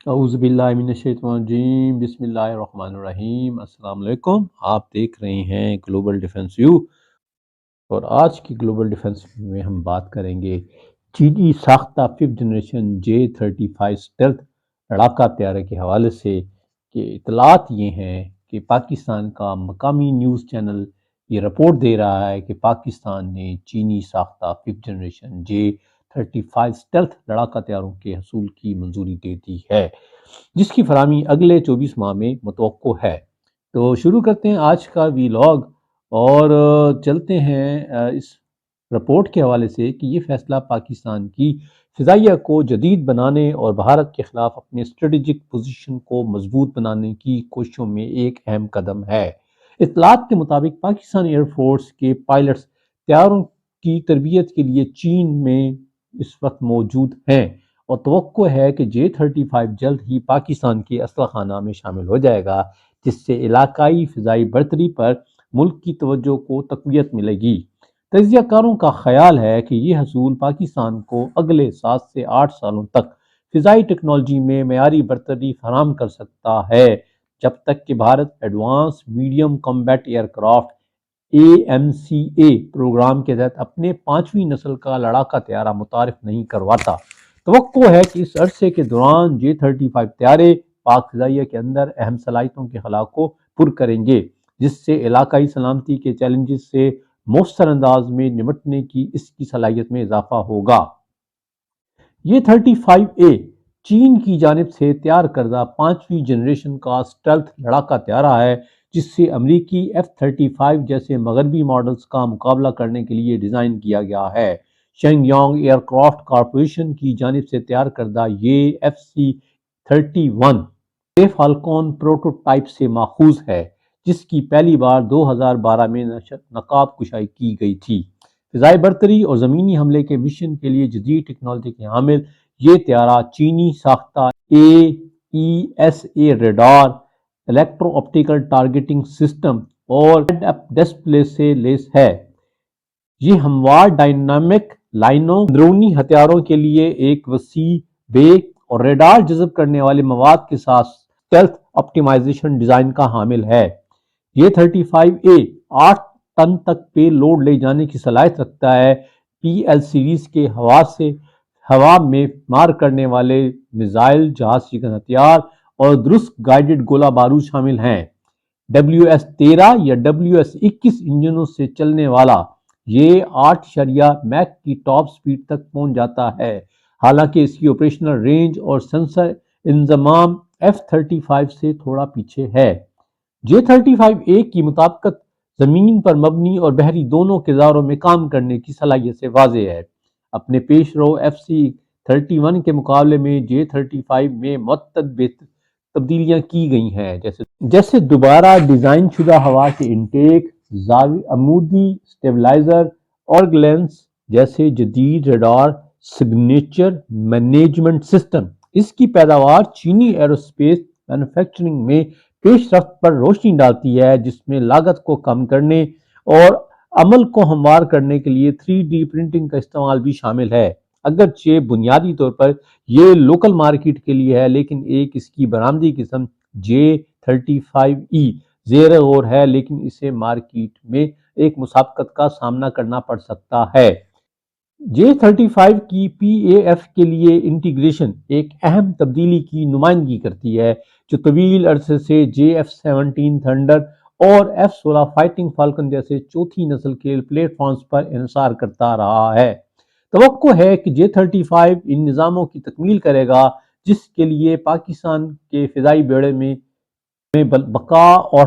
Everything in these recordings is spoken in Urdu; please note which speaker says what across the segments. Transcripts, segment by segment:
Speaker 1: اعوذ باللہ من الشیطان الرجیم، بسم اللہ الرحمن الرحیم۔ السلام علیکم، آپ دیکھ رہے ہیں گلوبل ڈیفنس ویو، اور آج کی گلوبل ڈیفنس ویو میں ہم بات کریں گے چینی ساختہ 5th جنریشن J-35 اسٹیلتھ لڑاکا طیارے کے حوالے سے کہ اطلاعات یہ ہیں کہ پاکستان کا مقامی نیوز چینل یہ رپورٹ دے رہا ہے کہ پاکستان نے چینی ساختہ 5th جنریشن J-35 اسٹیلتھ لڑاکا طیاروں کے حصول کی منظوری دے دی ہے، جس کی فراہمی اگلے 24 ماہ میں متوقع ہے۔ تو شروع کرتے ہیں آج کا ویلاگ، اور چلتے ہیں اس رپورٹ کے حوالے سے کہ یہ فیصلہ پاکستان کی فضائیہ کو جدید بنانے اور بھارت کے خلاف اپنے اسٹریٹجک پوزیشن کو مضبوط بنانے کی کوششوں میں ایک اہم قدم ہے۔ اطلاعات کے مطابق پاکستان ایئر فورس کے پائلٹس طیاروں کی تربیت کے لیے چین میں اس وقت موجود ہیں، اور توقع ہے کہ J-35 جلد ہی پاکستان کے اسلحہ خانہ میں شامل ہو جائے گا، جس سے علاقائی فضائی برتری پر ملک کی توجہ کو تقویت ملے گی۔ تجزیہ کاروں کا خیال ہے کہ یہ حصول پاکستان کو اگلے 7 سے 8 سالوں تک فضائی ٹیکنالوجی میں معیاری برتری فراہم کر سکتا ہے، جب تک کہ Bharat Advance Medium Combat Aircraft AMCA programme کے تحت اپنے 5ویں نسل کا لڑاکا طیارہ متعارف نہیں کرواتا۔ توقع ہے کہ اس عرصے کے دوران J-35 طیارے پاک فضائیہ کے اندر اہم صلاحیتوں کے خلا کو پر کریں گے، جس سے علاقائی سلامتی کے چیلنجز سے مؤثر انداز میں نمٹنے کی اس کی صلاحیت میں اضافہ ہوگا۔ یہ J-35A چین کی جانب سے تیار کردہ 5ویں جنریشن کا اسٹیلتھ لڑاکا طیارہ ہے، جس سے امریکی F-35 جیسے مغربی ماڈلز کا مقابلہ کرنے کے لیے ڈیزائن کیا گیا ہے۔ Shenyang Aircraft Corporation کی جانب سے تیار کردہ یہ FC-31 فالکون پروٹوٹائپ سے ماخوذ ہے، جس کی پہلی بار 2012 میں نقاب کشائی کی گئی تھی۔ فضائی برتری اور زمینی حملے کے مشن کے لیے جدید ٹیکنالوجی کے حامل یہ طیارہ چینی ساختہ AESA radar, electro optical targeting system اور ہیڈ اپ ڈسپلے سے لیس ہے۔ یہ ہموار ڈائنامک لائنوں اندرونی ہتھیاروں کے لیے ایک وسیع بے اور ریڈار جذب کرنے والے مواد کے ساتھ اسٹیلتھ آپٹیمائزیشن ڈیزائن کا حامل ہے۔ یہ J-35A 8 ٹن تک پے لوڈ لے جانے کی صلاحیت رکھتا ہے۔ PL سیریز کے ہوا میں مار کرنے والے میزائل، جہاز شکن ہتھیار اور درست گائیڈڈ گولہ بارود شامل ہیں۔ WS-13 یا WS-21 انجنوں سے چلنے والا یہ 8 میک کی ٹاپ سپیڈ تک پہنچ جاتا ہے، حالانکہ اس کی آپریشنل رینج اور سینسر انضمام F-35 سے تھوڑا پیچھے ہے۔ J-35A کی مطابقت زمین پر مبنی اور بحری دونوں کرداروں میں کام کرنے کی صلاحیت سے واضح ہے۔ اپنے پیش رو FC-31 کے مقابلے میں J-35 میں متعدد تبدیلیاں کی گئی ہیں، جیسے دوبارہ ڈیزائن شدہ ہوا کے انٹیک، عمودی سٹیبلائزر اور گلینس جیسے جدید ریڈار سگنیچر مینجمنٹ سسٹم۔ اس کی پیداوار چینی ایروسپیس مینوفیکچرنگ میں پیش رفت پر روشنی ڈالتی ہے، جس میں لاگت کو کم کرنے اور عمل کو ہموار کرنے کے لیے 3D پرنٹنگ کا استعمال بھی شامل ہے۔ اگرچہ بنیادی طور پر یہ لوکل مارکیٹ کے لیے ہے، لیکن ایک اس کی برآمدی قسم J-35E زیر غور ہے، لیکن اسے مارکیٹ میں ایک مسابقت کا سامنا کرنا پڑ سکتا ہے۔ J-35 کی PAF کے لیے انٹیگریشن ایک اہم تبدیلی کی نمائندگی کرتی ہے، جو طویل عرصے سے JF-17 تھنڈر اور F-16 فائٹنگ فالکن جیسے چوتھی نسل کے پلیٹ فارمز پر انحصار کرتا رہا ہے۔ توقع ہے کہ J-35 ان نظاموں کی تکمیل کرے گا، جس کے لیے پاکستان کے فضائی بیڑے میں بقا اور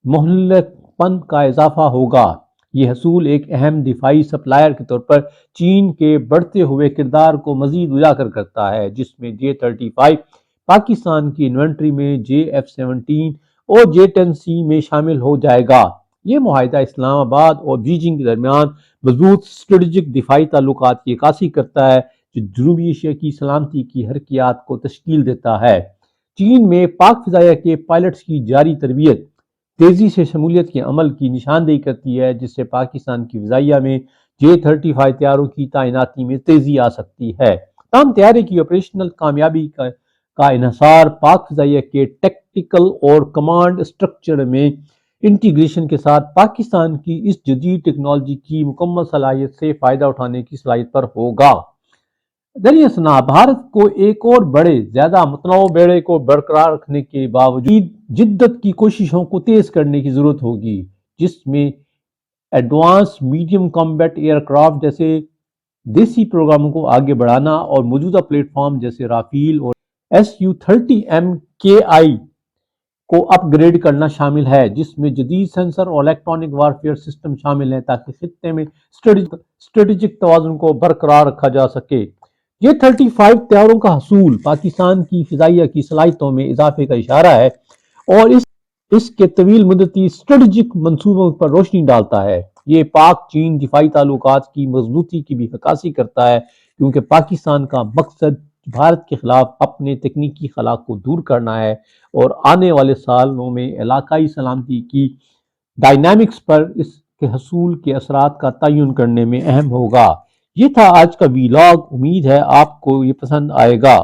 Speaker 1: مہلک پن کا اضافہ ہوگا۔ یہ حصول ایک اہم دفاعی سپلائر کے طور پر چین کے بڑھتے ہوئے کردار کو مزید اجاگر کرتا ہے، جس میں J-35 پاکستان کی انوینٹری میں JF-17 اور J-10C میں شامل ہو جائے گا۔ یہ معاہدہ اسلام آباد اور بیجنگ کے درمیان مضبوط اسٹریٹجک دفاعی تعلقات کی عکاسی کرتا ہے، جو جنوبی ایشیا کی سلامتی کی حرکیات کو تشکیل دیتا ہے۔ چین میں پاک فضائیہ کے پائلٹس کی جاری تربیت تیزی سے شمولیت کے عمل کی نشاندہی کرتی ہے، جس سے پاکستان کی فضائیہ میں J-35 طیاروں کی تعیناتی میں تیزی آ سکتی ہے۔ تاہم طیارے کی آپریشنل کامیابی کا انحصار پاک فضائیہ کے ٹیکٹیکل اور کمانڈ اسٹرکچر میں انٹیگریشن کے ساتھ پاکستان کی اس جدید ٹیکنالوجی کی مکمل صلاحیت سے فائدہ اٹھانے کی صلاحیت پر ہوگا۔ ذریعہ ثنا بھارت کو ایک اور بڑے زیادہ متنوع بیڑے کو برقرار رکھنے کے باوجود جدت کی کوششوں کو تیز کرنے کی ضرورت ہوگی، جس میں Advance Medium Combat Aircraft جیسے دیسی پروگراموں کو آگے بڑھانا اور موجودہ پلیٹ فارم جیسے رافیل اور SU-30MKI کو اپ گریڈ کرنا شامل ہے، جس میں جدید سینسر اور الیکٹرانک وارفیئر سسٹم شامل ہیں تاکہ خطے میں اسٹریٹجک توازن کو برقرار رکھا جا سکے۔ یہ 35 طیاروں کا حصول پاکستان کی فضائیہ کی صلاحیتوں میں اضافے کا اشارہ ہے اور اس کے طویل مدتی اسٹریٹجک منصوبوں پر روشنی ڈالتا ہے۔ یہ پاک چین دفاعی تعلقات کی مضبوطی کی بھی عکاسی کرتا ہے، کیونکہ پاکستان کا مقصد بھارت کے خلاف اپنے تکنیکی خلا کو دور کرنا ہے اور آنے والے سالوں میں علاقائی سلامتی کی ڈائنامکس پر اس کے حصول کے اثرات کا تعین کرنے میں اہم ہوگا۔ یہ تھا آج کا ویلاگ، امید ہے آپ کو یہ پسند آئے گا۔